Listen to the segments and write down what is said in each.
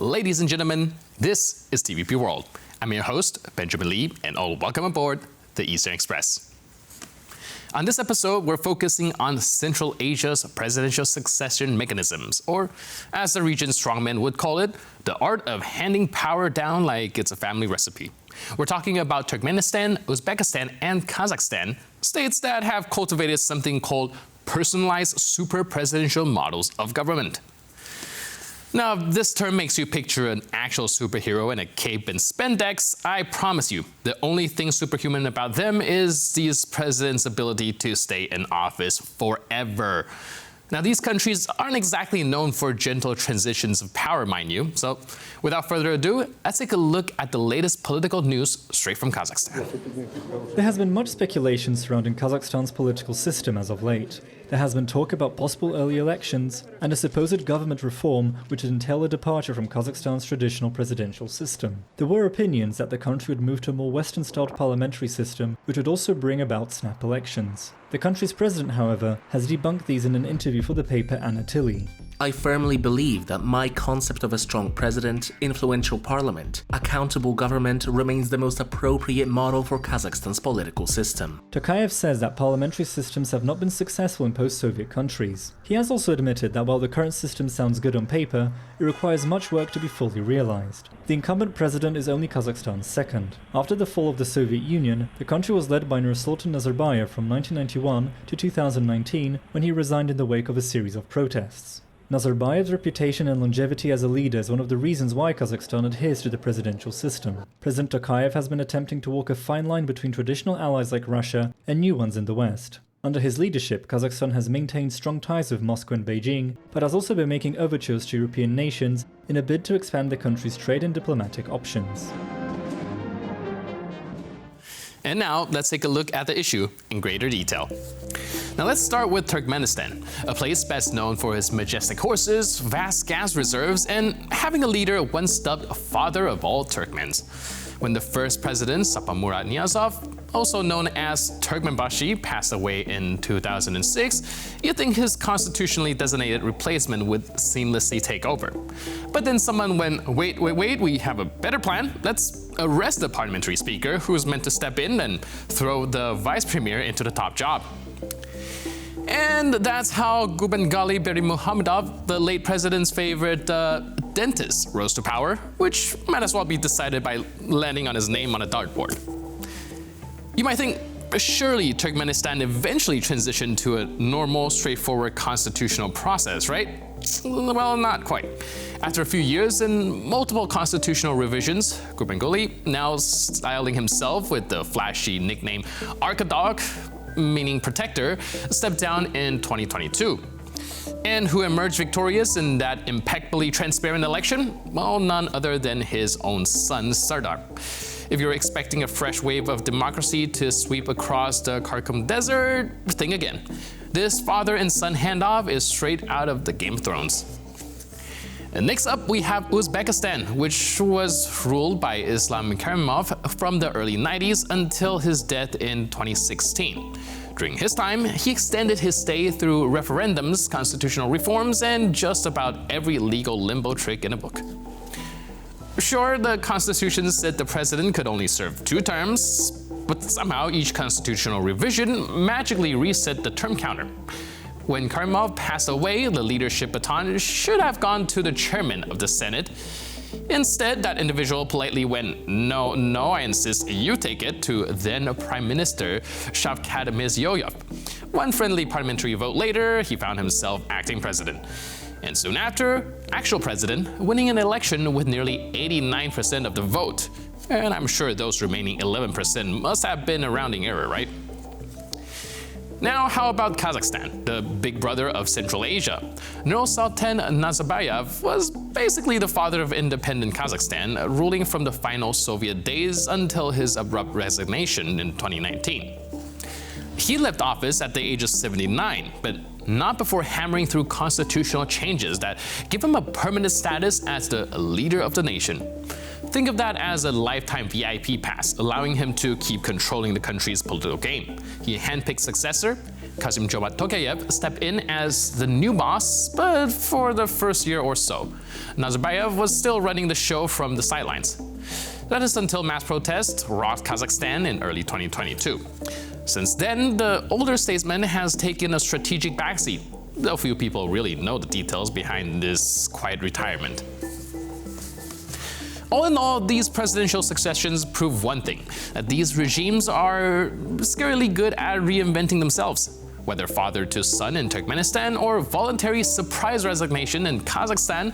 Ladies and gentlemen, this is TVP World. I'm your host, Benjamin Lee, and all welcome aboard the Eastern Express. On this episode, we're focusing on Central Asia's presidential succession mechanisms, or as the region's strongmen would call it, the art of handing power down like it's a family recipe. We're talking about Turkmenistan, Uzbekistan, and Kazakhstan, states that have cultivated something called personalized super-presidential models of government. Now, if this term makes you picture an actual superhero in a cape and spandex, I promise you, the only thing superhuman about them is these presidents' ability to stay in office forever. Now, these countries aren't exactly known for gentle transitions of power, mind you. So, without further ado, let's take a look at the latest political news straight from Kazakhstan. There has been much speculation surrounding Kazakhstan's political system as of late. There has been talk about possible early elections and a supposed government reform which would entail a departure from Kazakhstan's traditional presidential system. There were opinions that the country would move to a more Western-styled parliamentary system which would also bring about snap elections. The country's president, however, has debunked these in an interview for the paper Anatili. I firmly believe that my concept of a strong president, influential parliament, accountable government remains the most appropriate model for Kazakhstan's political system. Tokayev says that parliamentary systems have not been successful in post-Soviet countries. He has also admitted that while the current system sounds good on paper, it requires much work to be fully realized. The incumbent president is only Kazakhstan's second. After the fall of the Soviet Union, the country was led by Nursultan Nazarbayev from 1991 to 2019 when he resigned in the wake of a series of protests. Nazarbayev's reputation and longevity as a leader is one of the reasons why Kazakhstan adheres to the presidential system. President Tokayev has been attempting to walk a fine line between traditional allies like Russia and new ones in the West. Under his leadership, Kazakhstan has maintained strong ties with Moscow and Beijing, but has also been making overtures to European nations in a bid to expand the country's trade and diplomatic options. And now, let's take a look at the issue in greater detail. Now let's start with Turkmenistan, a place best known for its majestic horses, vast gas reserves, and having a leader once dubbed father of all Turkmens. When the first president, Saparmurat Niyazov, also known as Turkmenbashi, passed away in 2006, you'd think his constitutionally designated replacement would seamlessly take over. But then someone went, wait, we have a better plan. Let's arrest the parliamentary speaker who's meant to step in and throw the vice premier into the top job. And that's how Gurbanguly Berdimuhamedov, the late president's favorite dentist, rose to power, which might as well be decided by landing on his name on a dartboard. You might think, surely Turkmenistan eventually transitioned to a normal, straightforward constitutional process, right? Well, not quite. After a few years and multiple constitutional revisions, Gurbanguly, now styling himself with the flashy nickname Arkadog, meaning protector, stepped down in 2022. And who emerged victorious in that impeccably transparent election? Well, none other than his own son, Sardar. If you're expecting a fresh wave of democracy to sweep across the Karakum Desert, think again. This father and son handoff is straight out of the Game of Thrones. And next up, we have Uzbekistan, which was ruled by Islam Karimov from the early 90s until his death in 2016. During his time, he extended his stay through referendums, constitutional reforms, and just about every legal limbo trick in a book. Sure, the constitution said the president could only serve 2 terms, but somehow each constitutional revision magically reset the term counter. When Karimov passed away, the leadership baton should have gone to the chairman of the Senate. Instead, that individual politely went, no, I insist you take it, to then Prime Minister Shavkat Mirziyoyev. One friendly parliamentary vote later, he found himself acting president. And soon after, actual president, winning an election with nearly 89% of the vote. And I'm sure those remaining 11% must have been a rounding error, right? Now, how about Kazakhstan, the big brother of Central Asia? Nursultan Nazarbayev was basically the father of independent Kazakhstan, ruling from the final Soviet days until his abrupt resignation in 2019. He left office at the age of 79, but not before hammering through constitutional changes that give him a permanent status as the leader of the nation. Think of that as a lifetime VIP pass, allowing him to keep controlling the country's political game. He handpicked successor, Kassym-Jomart Tokayev step in as the new boss, but for the first year or so. Nazarbayev was still running the show from the sidelines. That is until mass protests rocked Kazakhstan in early 2022. Since then, the older statesman has taken a strategic backseat, though few people really know the details behind this quiet retirement. All in all, these presidential successions prove one thing, that these regimes are scarily good at reinventing themselves. Whether father to son in Turkmenistan or voluntary surprise resignation in Kazakhstan,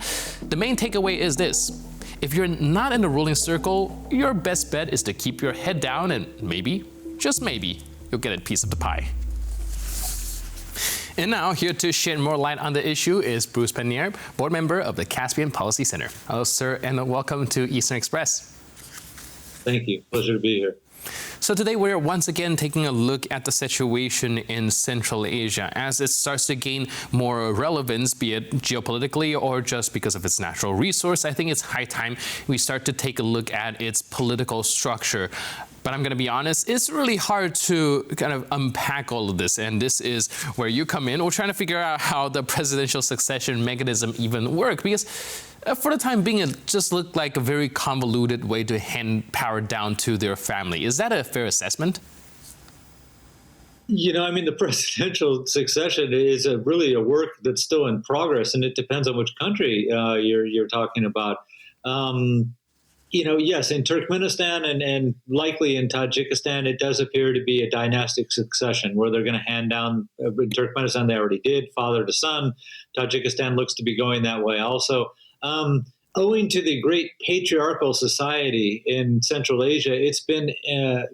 the main takeaway is this. If you're not in the ruling circle, your best bet is to keep your head down and maybe, just maybe, you'll get a piece of the pie. And now, here to shed more light on the issue is Bruce Panier, board member of the Caspian Policy Center. Hello, sir, and welcome to Eastern Express. Thank you. Pleasure to be here. So today we're once again taking a look at the situation in Central Asia as it starts to gain more relevance, be it geopolitically or just because of its natural resource. I think it's high time we start to take a look at its political structure. But I'm going to be honest, it's really hard to kind of unpack all of this. And this is where you come in. We're trying to figure out how the presidential succession mechanism even works, because for the time being, it just looked like a very convoluted way to hand power down to their family. Is that a fair assessment? You know, I mean, the presidential succession is really a work that's still in progress, and it depends on which country you're talking about. You know, yes, in Turkmenistan and likely in Tajikistan, it does appear to be a dynastic succession where they're going to hand down. In Turkmenistan, they already did, father to son. Tajikistan looks to be going that way also. Owing to the great patriarchal society in Central Asia, it's been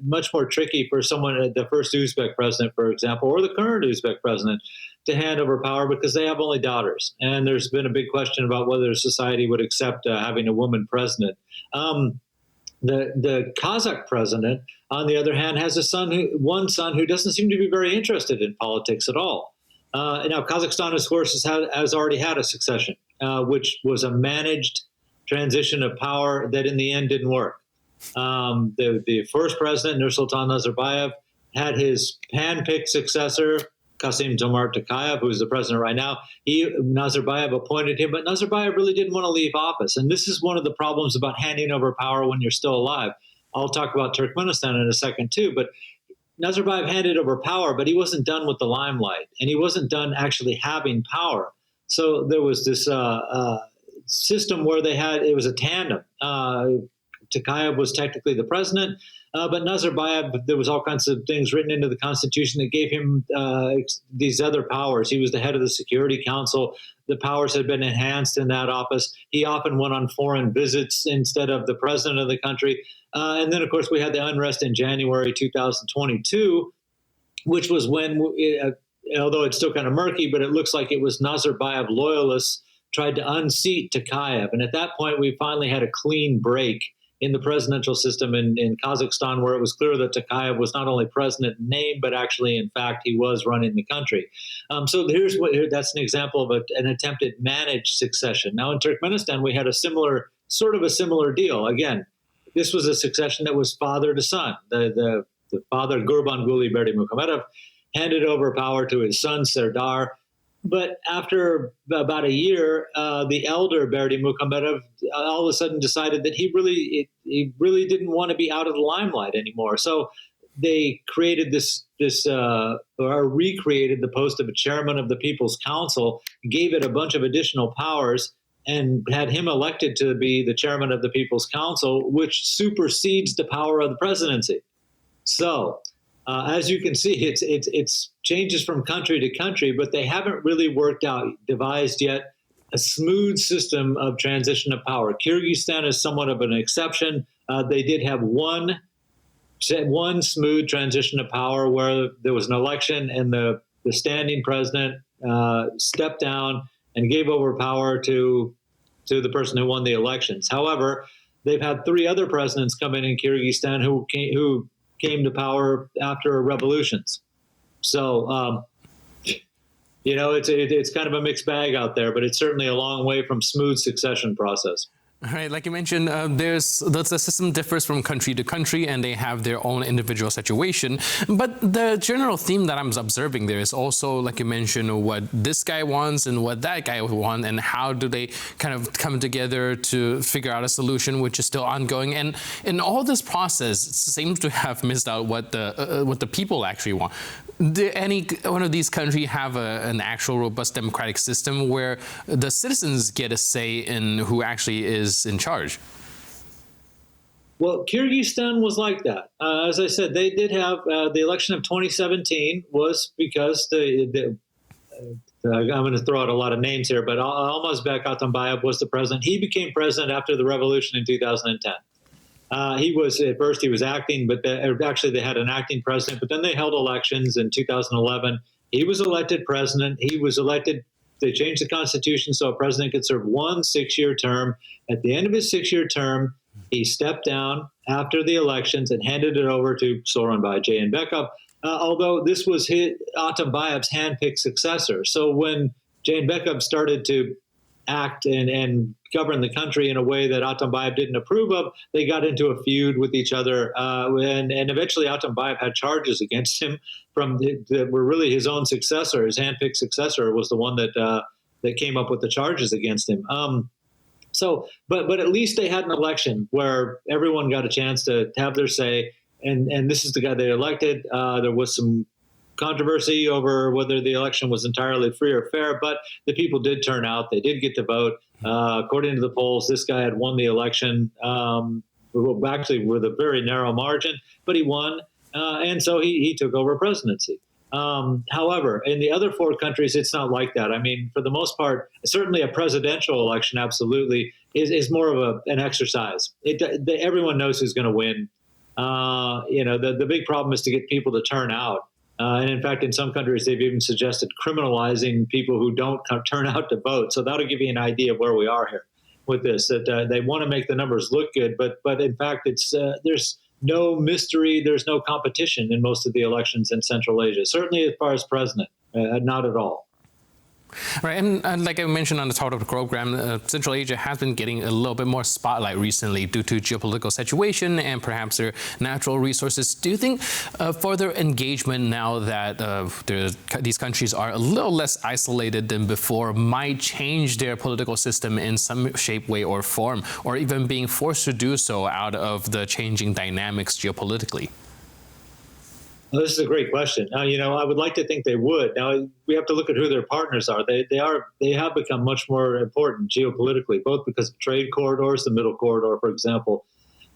much more tricky for someone, the first Uzbek president, for example, or the current Uzbek president, to hand over power because they have only daughters. And there's been a big question about whether society would accept having a woman president. The Kazakh president, on the other hand, has one son who doesn't seem to be very interested in politics at all. Now, Kazakhstan, of course, has already had a succession, which was a managed transition of power that in the end didn't work. The first president, Nursultan Nazarbayev, had his hand-picked successor, Kassym-Jomart Tokayev, who is the president right now. Nazarbayev appointed him, but Nazarbayev really didn't want to leave office. And this is one of the problems about handing over power when you're still alive. I'll talk about Turkmenistan in a second too, but Nazarbayev handed over power, but he wasn't done with the limelight, and he wasn't done actually having power. So there was this system where it was a tandem. Tokayev was technically the president, but Nazarbayev, there was all kinds of things written into the constitution that gave him these other powers. He was the head of the Security Council. The powers had been enhanced in that office. He often went on foreign visits instead of the president of the country. And then, of course, we had the unrest in January 2022, which was when, although it's still kind of murky, but it looks like it was Nazarbayev loyalists tried to unseat Tokayev. And at that point, we finally had a clean break in the presidential system in Kazakhstan, where it was clear that Tokayev was not only president in name, but actually, in fact, he was running the country. So that's an example of an attempted managed succession. Now, in Turkmenistan, we had a similar deal. Again, this was a succession that was father to son. The father, Gurbanguly Berdimuhamedov, handed over power to his son, Serdar. But after about a year, the elder Berdimuhamedov all of a sudden decided that he really didn't want to be out of the limelight anymore. So they created or recreated the post of a chairman of the People's Council, gave it a bunch of additional powers, and had him elected to be the chairman of the People's Council, which supersedes the power of the presidency. So, as you can see, it's changes from country to country, but they haven't really devised yet a smooth system of transition of power. Kyrgyzstan is somewhat of an exception. They did have one smooth transition of power where there was an election and the standing president stepped down and gave over power to the person who won the elections. However, they've had three other presidents come in Kyrgyzstan who came to power after revolutions. So, it's kind of a mixed bag out there, but it's certainly a long way from smooth succession process. All right, like you mentioned, the system differs from country to country, and they have their own individual situation. But the general theme that I'm observing there is also, like you mentioned, what this guy wants and what that guy wants, and how do they kind of come together to figure out a solution, which is still ongoing. And in all this process, it seems to have missed out what the people actually want. Do any one of these countries have an actual robust democratic system where the citizens get a say in who actually is in charge? Well, Kyrgyzstan was like that. As I said, they did have the election of 2017 was because I'm going to throw out a lot of names here, but Almazbek Atambayev was the president. He became president after the revolution in 2010. At first he was acting, but actually they had an acting president, but then they held elections in 2011. He was elected president. They changed the constitution so a president could serve one 6-year term. At the end of his 6-year term, he stepped down after the elections and handed it over to Soronbay Jayinbekov, although this was Atambayev's handpicked successor. So when Jayinbekov started to act and govern the country in a way that Atambayev didn't approve of, they got into a feud with each other. And eventually Atambayev had charges against him that were really his own successor. His handpicked successor was the one that came up with the charges against him. But at least they had an election where everyone got a chance to have their say. And this is the guy they elected. There was some controversy over whether the election was entirely free or fair, but the people did turn out. They did get to vote. According to the polls, this guy had won the election, actually with a very narrow margin, but he won. And so he took over presidency. However, in the other 4 countries, it's not like that. I mean, for the most part, certainly a presidential election absolutely is more of an exercise. Everyone knows who's going to win. The big problem is to get people to turn out. And in fact, in some countries, they've even suggested criminalizing people who don't turn out to vote. So that'll give you an idea of where we are here with this, that they want to make the numbers look good. But in fact, there's no mystery. There's no competition in most of the elections in Central Asia, certainly as far as president, not at all. Right, and like I mentioned on the top of the program, Central Asia has been getting a little bit more spotlight recently due to geopolitical situation and perhaps their natural resources. Do you think further engagement now that these countries are a little less isolated than before might change their political system in some shape, way, or form, or even being forced to do so out of the changing dynamics geopolitically? Well, this is a great question. Now, I would like to think they would. Now, we have to look at who their partners are. They have become much more important geopolitically, both because of trade corridors. The Middle Corridor, for example,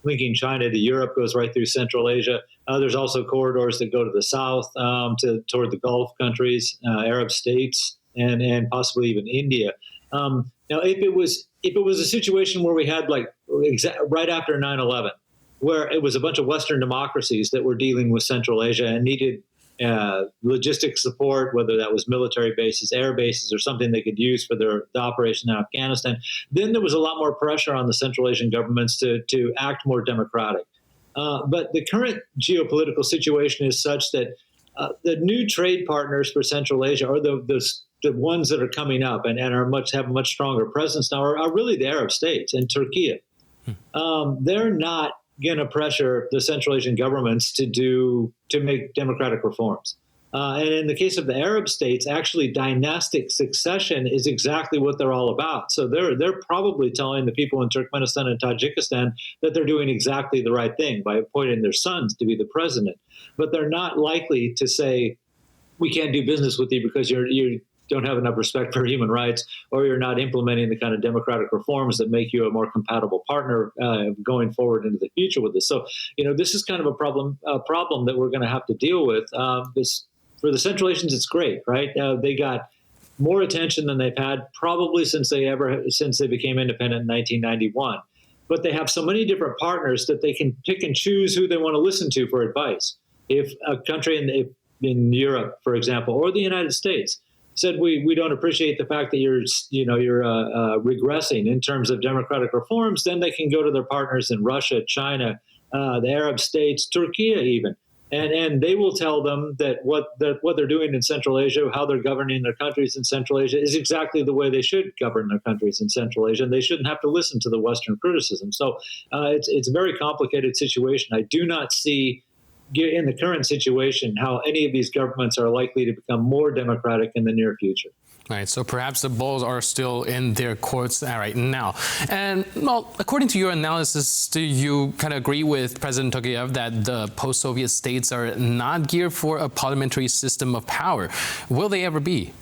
linking China to Europe, goes right through Central Asia. There's also corridors that go to the south, toward the Gulf countries, Arab states, and possibly even India. Now, if it was a situation where we had right after 9/11. Where it was a bunch of Western democracies that were dealing with Central Asia and needed logistic support, whether that was military bases, air bases, or something they could use for the operation in Afghanistan, then there was a lot more pressure on the Central Asian governments to act more democratic. But the current geopolitical situation is such that the new trade partners for Central Asia are the ones that are coming up and have a much stronger presence now are really the Arab states and Turkey. They're not going to pressure the Central Asian governments to make democratic reforms. And in the case of the Arab states, actually dynastic succession is exactly what they're all about. So they're probably telling the people in Turkmenistan and Tajikistan that they're doing exactly the right thing by appointing their sons to be the president. But they're not likely to say, we can't do business with you because you don't have enough respect for human rights, or you're not implementing the kind of democratic reforms that make you a more compatible partner going forward into the future with this. So, this is kind of a problem that we're going to have to deal with. For the Central Asians, it's great, right? They got more attention than they've had probably since they became independent in 1991. But they have so many different partners that they can pick and choose who they want to listen to for advice. If a country in Europe, for example, or the United States said we don't appreciate the fact that you're regressing in terms of democratic reforms, then they can go to their partners in Russia, China, the Arab states, Turkey even, And they will tell them that what they're doing in Central Asia, how they're governing their countries in Central Asia, is exactly the way they should govern their countries in Central Asia, and they shouldn't have to listen to the Western criticism. So it's a very complicated situation. I do not see, in the current situation, how any of these governments are likely to become more democratic in the near future. Right, so perhaps the balls are still in their courts right now. And, well, according to your analysis, do you kind of agree with President Tokayev that the post-Soviet states are not geared for a parliamentary system of power? Will they ever be?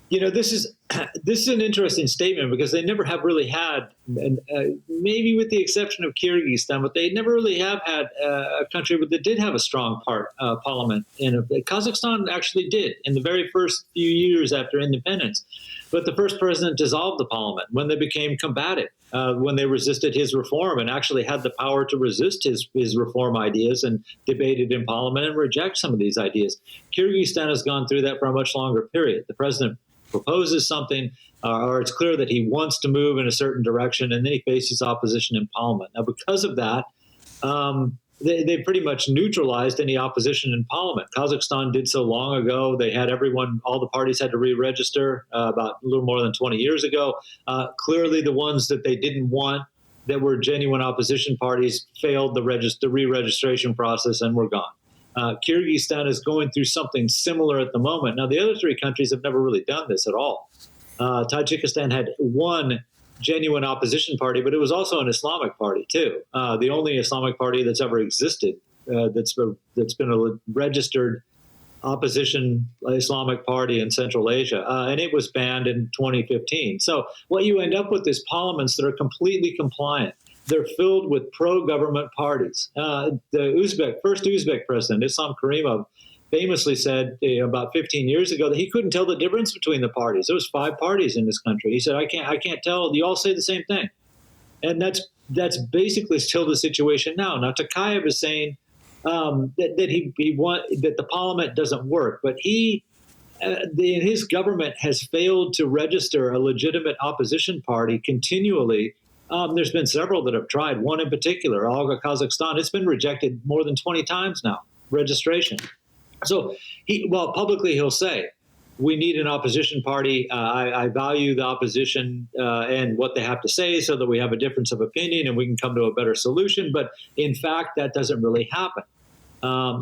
You know, this is an interesting statement because they never have really had, maybe with the exception of Kyrgyzstan, but they never really have had a country that did have a strong parliament. Kazakhstan actually did in the very first few years after independence. But the first president dissolved the parliament when they became combative, when they resisted his reform and actually had the power to resist his reform ideas and debated in parliament and reject some of these ideas. Kyrgyzstan has gone through that for a much longer period. The president proposes something, or it's clear that he wants to move in a certain direction, and then he faces opposition in parliament. Now, because of that, they pretty much neutralized any opposition in parliament. Kazakhstan did so long ago. They had all the parties had to re-register about a little more than 20 years ago. Clearly, the ones that they didn't want, that were genuine opposition parties, failed the re-registration process and were gone. Kyrgyzstan is going through something similar at the moment. Now, the other three countries have never really done this at all. Tajikistan had one genuine opposition party, but it was also an Islamic party, too. The only Islamic party that's ever existed that's been a registered opposition Islamic party in Central Asia, and it was banned in 2015. So what you end up with is parliaments that are completely compliant. They're filled with pro-government parties. The first Uzbek president, Islam Karimov, famously said about 15 years ago that he couldn't tell the difference between the parties. There was 5 parties in this country. He said, I can't tell. You all say the same thing. And that's basically still the situation now. Now, Tokayev is saying that the parliament doesn't work, but his government has failed to register a legitimate opposition party continually. There's been several that have tried. One in particular, Alga Kazakhstan, it's been rejected more than 20 times now, registration. So while publicly he'll say, we need an opposition party. I value the opposition and what they have to say so that we have a difference of opinion and we can come to a better solution. But in fact, that doesn't really happen.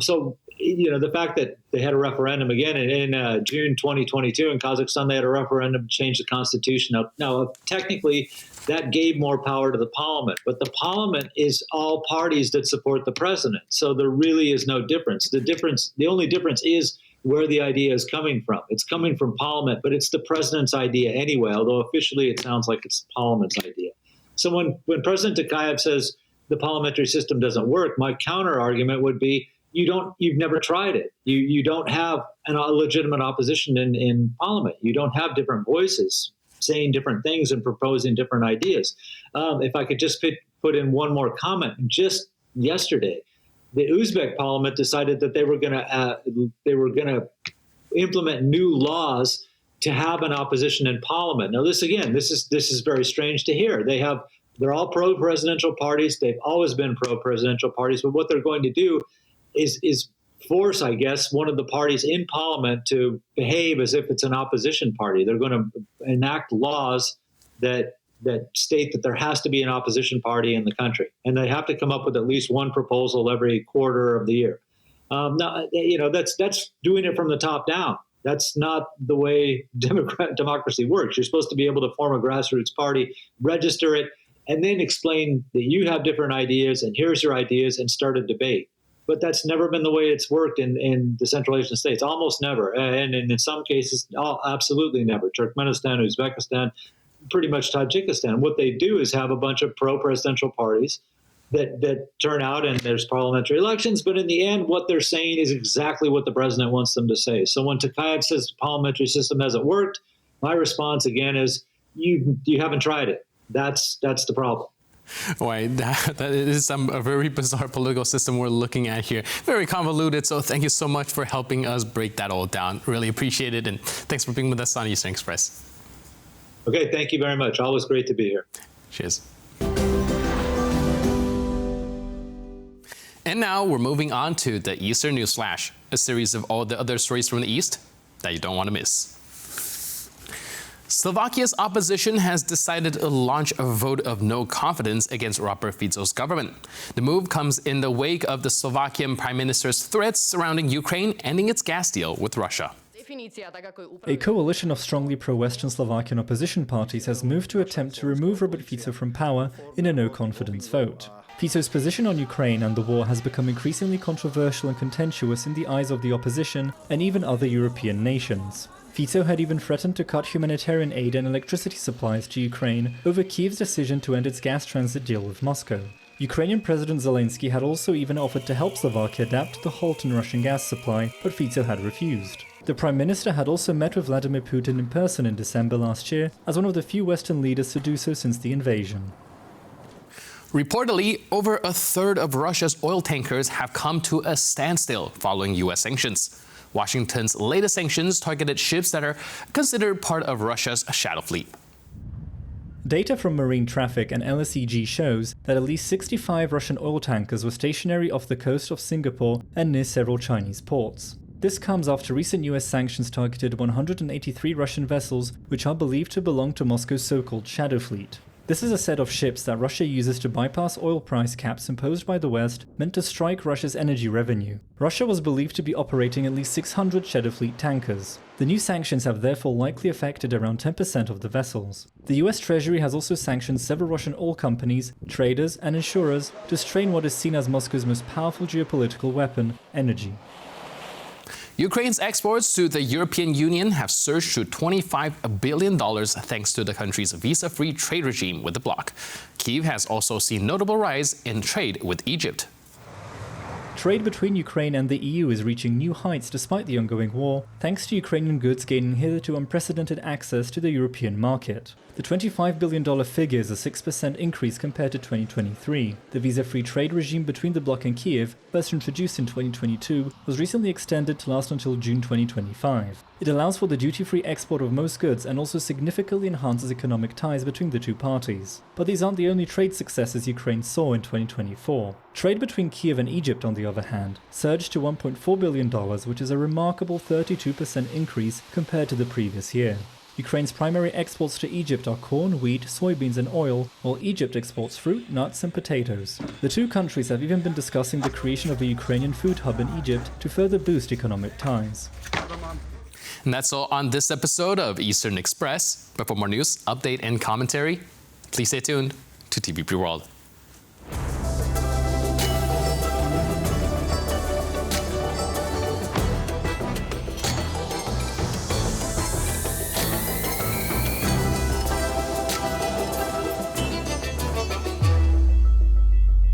So, the fact that they had a referendum again in June 2022 in Kazakhstan, they had a referendum to change the constitution. Now, technically, that gave more power to the parliament, but the parliament is all parties that support the president. So there really is no difference. The only difference is where the idea is coming from. It's coming from parliament, but it's the president's idea anyway, although officially it sounds like it's parliament's idea. So when President Tokayev says the parliamentary system doesn't work, my counter argument would be, you've never tried it. You don't have a legitimate opposition in parliament. You don't have different voices saying different things and proposing different ideas. If I could just put in one more comment, just yesterday, the Uzbek parliament decided that they were going to implement new laws to have an opposition in parliament. Now, this is very strange to hear. They're all pro-presidential parties. They've always been pro-presidential parties. But what they're going to do is force, I guess, one of the parties in parliament to behave as if it's an opposition party. They're going to enact laws that state that there has to be an opposition party in the country, and they have to come up with at least one proposal every quarter of the year. Now, that's doing it from the top down. That's not the way democracy works. You're supposed to be able to form a grassroots party, register it, and then explain that you have different ideas, and here's your ideas, and start a debate. But that's never been the way it's worked in the Central Asian states, almost never. And in some cases, absolutely never. Turkmenistan, Uzbekistan, pretty much Tajikistan. What they do is have a bunch of pro-presidential parties that turn out and there's parliamentary elections. But in the end, what they're saying is exactly what the president wants them to say. So when Tokayev says the parliamentary system hasn't worked, my response again is you haven't tried it. That's the problem. Right, that is a very bizarre political system we're looking at here. Very convoluted, so thank you so much for helping us break that all down. Really appreciate it, and thanks for being with us on Eastern Express. Okay, thank you very much. Always great to be here. Cheers. And And now we're moving on to the Eastern News Flash, a series of all the other stories from the East that you don't want to miss. Slovakia's opposition has decided to launch a vote of no confidence against Robert Fico's government. The move comes in the wake of the Slovakian Prime Minister's threats surrounding Ukraine ending its gas deal with Russia. A coalition of strongly pro-Western Slovakian opposition parties has moved to attempt to remove Robert Fico from power in a no-confidence vote. Fico's position on Ukraine and the war has become increasingly controversial and contentious in the eyes of the opposition and even other European nations. Fico had even threatened to cut humanitarian aid and electricity supplies to Ukraine over Kyiv's decision to end its gas transit deal with Moscow. Ukrainian President Zelensky had also even offered to help Slovakia adapt to the halt in Russian gas supply, but Fico had refused. The Prime Minister had also met with Vladimir Putin in person in December last year, as one of the few Western leaders to do so since the invasion. Reportedly, over a third of Russia's oil tankers have come to a standstill following U.S. sanctions. Washington's latest sanctions targeted ships that are considered part of Russia's shadow fleet. Data from marine traffic and LSEG shows that at least 65 Russian oil tankers were stationary off the coast of Singapore and near several Chinese ports. This comes after recent US sanctions targeted 183 Russian vessels, which are believed to belong to Moscow's so-called shadow fleet. This is a set of ships that Russia uses to bypass oil price caps imposed by the West, meant to strike Russia's energy revenue. Russia was believed to be operating at least 600 Shadow Fleet tankers. The new sanctions have therefore likely affected around 10% of the vessels. The US Treasury has also sanctioned several Russian oil companies, traders, and insurers to strain what is seen as Moscow's most powerful geopolitical weapon, energy. Ukraine's exports to the European Union have surged to $25 billion thanks to the country's visa-free trade regime with the bloc. Kyiv has also seen notable rise in trade with Egypt. Trade between Ukraine and the EU is reaching new heights despite the ongoing war, thanks to Ukrainian goods gaining hitherto unprecedented access to the European market. The $25 billion figure is a 6% increase compared to 2023. The visa-free trade regime between the bloc and Kyiv, first introduced in 2022, was recently extended to last until June 2025. It allows for the duty-free export of most goods and also significantly enhances economic ties between the two parties. But these aren't the only trade successes Ukraine saw in 2024. Trade between Kyiv and Egypt, on the other hand, surged to $1.4 billion, which is a remarkable 32% increase compared to the previous year. Ukraine's primary exports to Egypt are corn, wheat, soybeans and oil, while Egypt exports fruit, nuts and potatoes. The two countries have even been discussing the creation of a Ukrainian food hub in Egypt to further boost economic ties. And that's all on this episode of Eastern Express. But for more news, update and commentary, please stay tuned to TVP World.